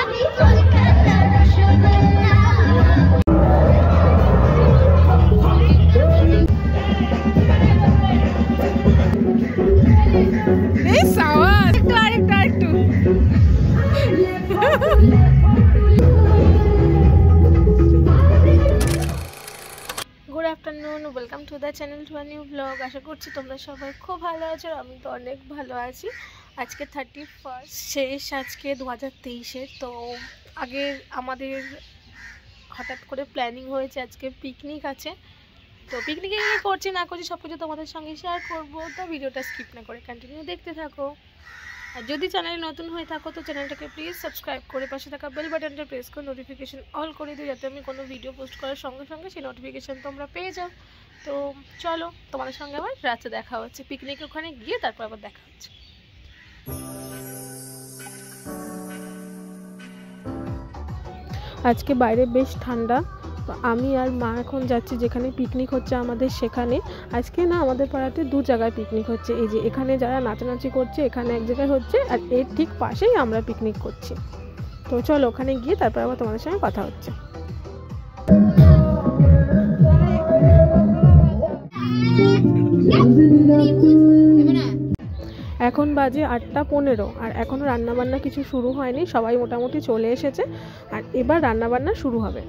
Good afternoon welcome to the channel to a new blog. आशा करছি তোমরা সবাই খুব ভালো আছো আর আমি তো অনেক ভালো আছি। আজকে 31 শেষ, আজকে 2023-এর। তো আগের আমাদের হঠাৎ করে প্ল্যানিং হয়েছে আজকে পিকনিক আছে। তো পিকনিকে কী করছি না করছি সব কিছু তোমাদের সঙ্গে শেয়ার করব। তো ভিডিওটা স্কিপ না করে কন্টিনিউ দেখতে থাকো। আর যদি চ্যানেলে নতুন হয়ে থাকো তো চ্যানেলটাকে প্লিজ সাবস্ক্রাইব করে পাশে থাকা বেল বাটনটা প্রেস করে নোটিফিকেশন অল করে দিও, যাতে আমি কোনো ভিডিও পোস্ট করার সঙ্গে সঙ্গে সেই নোটিফিকেশান তোমরা পেয়ে যাও। তো চলো তোমাদের সঙ্গে আবার রাতে দেখা হচ্ছে, পিকনিকে ওখানে গিয়ে তারপর আবার দেখা হচ্ছে। আজকে বাইরে বেশ ঠান্ডা। তো আমি আর মা এখন যাচ্ছি যেখানে পিকনিক হচ্ছে আমাদের সেখানে। আজকে না আমাদের পাড়াতে দু জায়গায় পিকনিক হচ্ছে। এই যে এখানে যারা নাচানাচি করছে এখানে এক জায়গায় হচ্ছে, আর এর ঠিক পাশেই আমরা পিকনিক করছি। তো চলো ওখানে গিয়ে তারপর আবার তোমাদের সঙ্গে কথা হচ্ছে। এখন বাজে 8:15 আর এখনও রান্নাবান্না কিছু শুরু হয়নি, সবাই মোটামুটি চলে এসেছে আর এবার রান্নাবান্না শুরু হবে।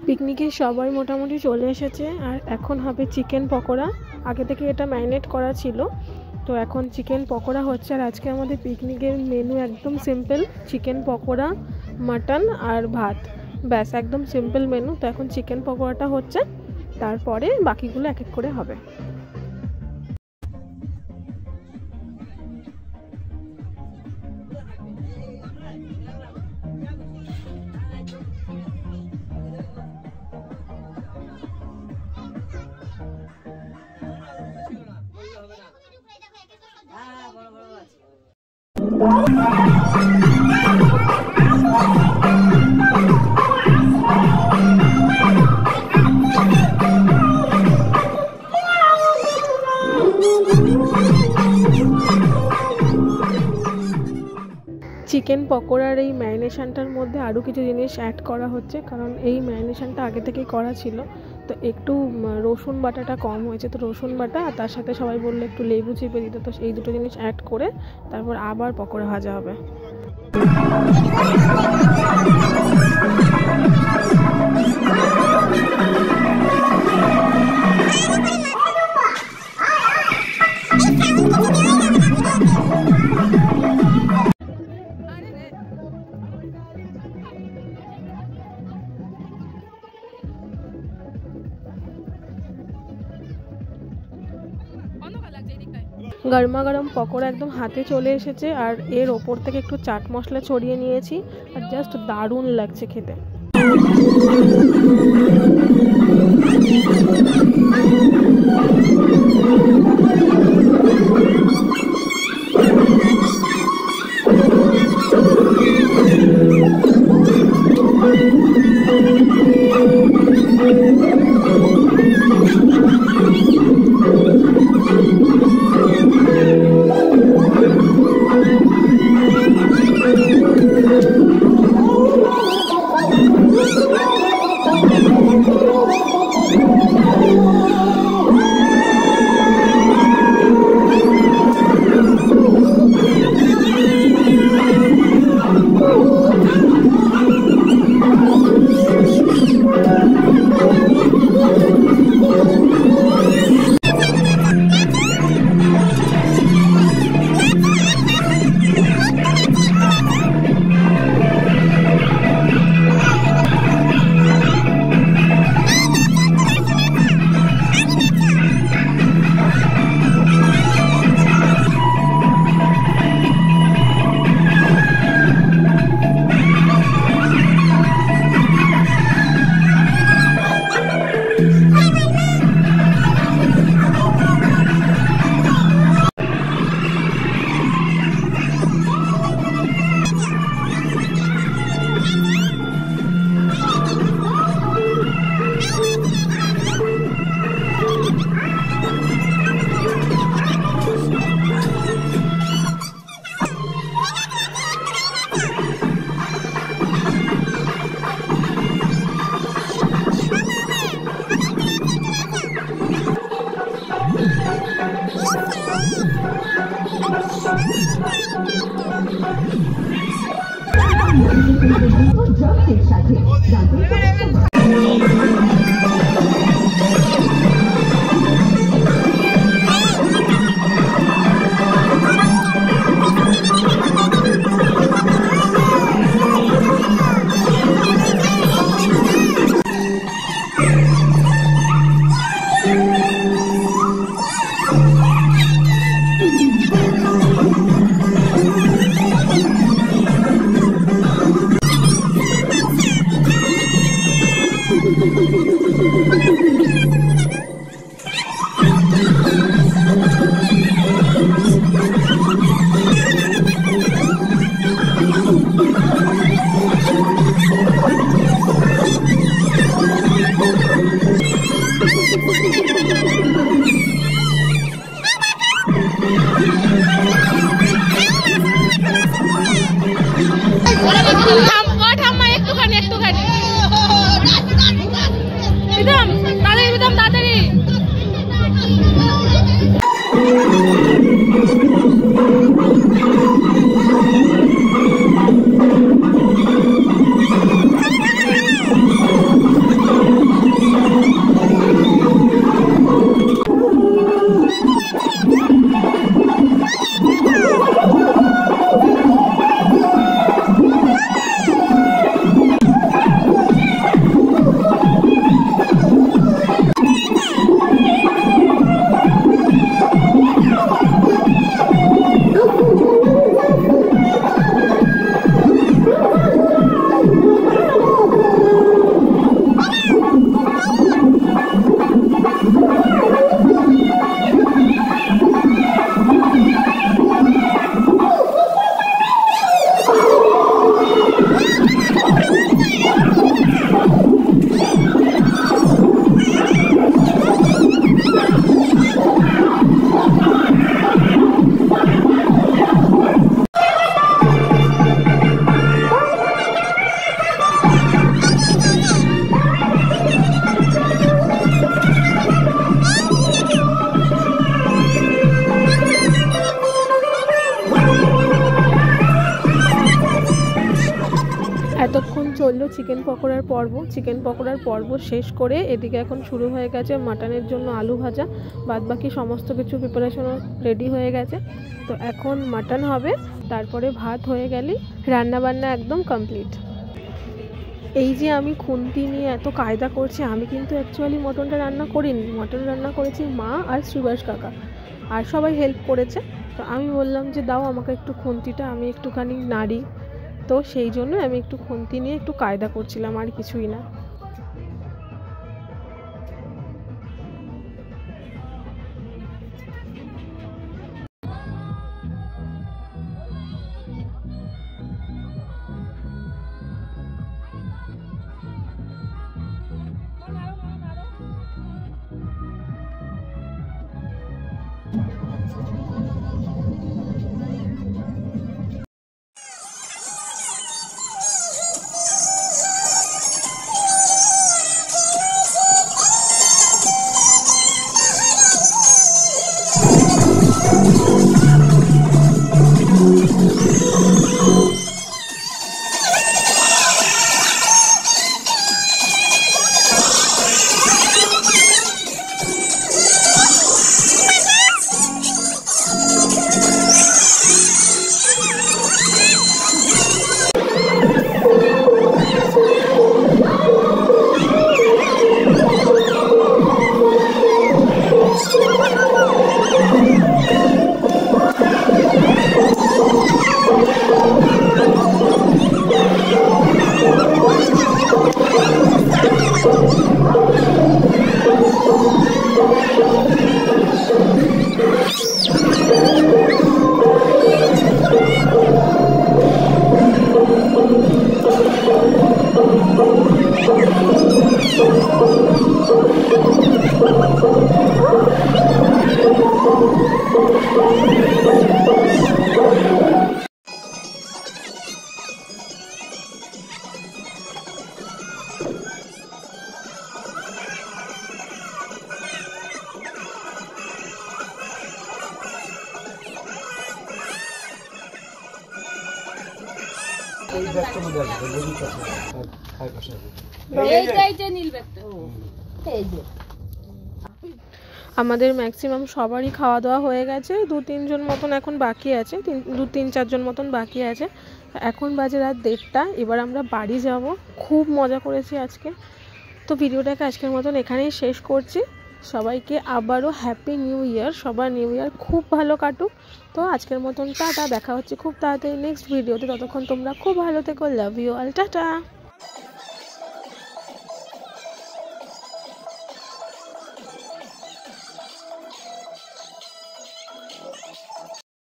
পিকনিকে সবাই মোটামুটি চলে এসেছে আর এখন হবে চিকেন পকোড়া। আগে থেকে এটা ম্যারিনেট করা ছিল, তো এখন চিকেন পকোড়া হচ্ছে। আর আজকে আমাদের পিকনিকের মেনু একদম সিম্পল, চিকেন পকোড়া, মাটন আর ভাত, ব্যাস একদম সিম্পল মেনু। তো এখন চিকেন পকোড়াটা হচ্ছে, তারপরে বাকিগুলো এক এক করে হবে। চিকেন পকোড়ার এই ম্যারিনেশনটার মধ্যে আরও কিছু জিনিস অ্যাড করা হচ্ছে, কারণ এই ম্যারিনেশনটা আগে থেকেই করা ছিল। তো একটু রসুন বাটাটা কম হয়েছে, তো রসুন বাটা আর তার সাথে সবাই বললে একটু লেবু চিপে দিতে। তো এই দুটো জিনিস অ্যাড করে তারপর আবার পকোড়া ভাজা হবে। গরমা গরম পকোড়া একদম হাতে চলে এসেছে আর এর ওপর থেকে একটু চাট মশলা ছড়িয়ে নিয়েছি আর জাস্ট দারুণ লাগছে খেতে। এতক্ষণ চললো চিকেন পকোড়ার পর্ব শেষ করে এদিকে এখন শুরু হয়ে গেছে মাটনের জন্য আলু ভাজা, বাদবাকি সমস্ত কিছু প্রিপারেশনও রেডি হয়ে গেছে। তো এখন মাটন হবে, তারপরে ভাত হয়ে গেলেই রান্নাবান্না একদম কমপ্লিট। এই যে আমি খুন্তি নিয়ে এত কায়দা করছি, আমি কিন্তু অ্যাকচুয়ালি মটনটা রান্না করিনি, মটন রান্না করেছি মা আর শ্রীবাস কাকা, আর সবাই হেল্প করেছে। তো আমি বললাম যে দাও আমাকে একটু খুন্তিটা, আমি একটুখানি নাড়ি, তো সেই জন্য আমি একটু খুন্তি নিয়ে একটু কায়দা করছিলাম, আর কিছুই না। এই ব্যাগটার মধ্যে আছে লেডিস আছে খাই বসে এইটাই যে নীল ব্যাগটা এই যে আমাদের ম্যাক্সিমাম সবারই খাওয়া দাওয়া হয়ে গেছে, 2-3 জন মতন এখন বাকি আছে, 2-3-4 জন মতন বাকি আছে। এখন বাজে রাত 1:30। এবার আমরা বাড়ি যাব। খুব মজা করেছি আজকে। তো ভিডিওটাকে আজকের মতন এখানেই শেষ করছি। সবাইকে আবারও হ্যাপি নিউ ইয়ার। সবার নিউ ইয়ার খুব ভালো কাটুক। তো আজকের মতন টাটা, দেখা হচ্ছে খুব তাড়াতাড়ি নেক্সট ভিডিওতে। ততক্ষণ তোমরা খুব ভালো থেকো। Love you all, tata.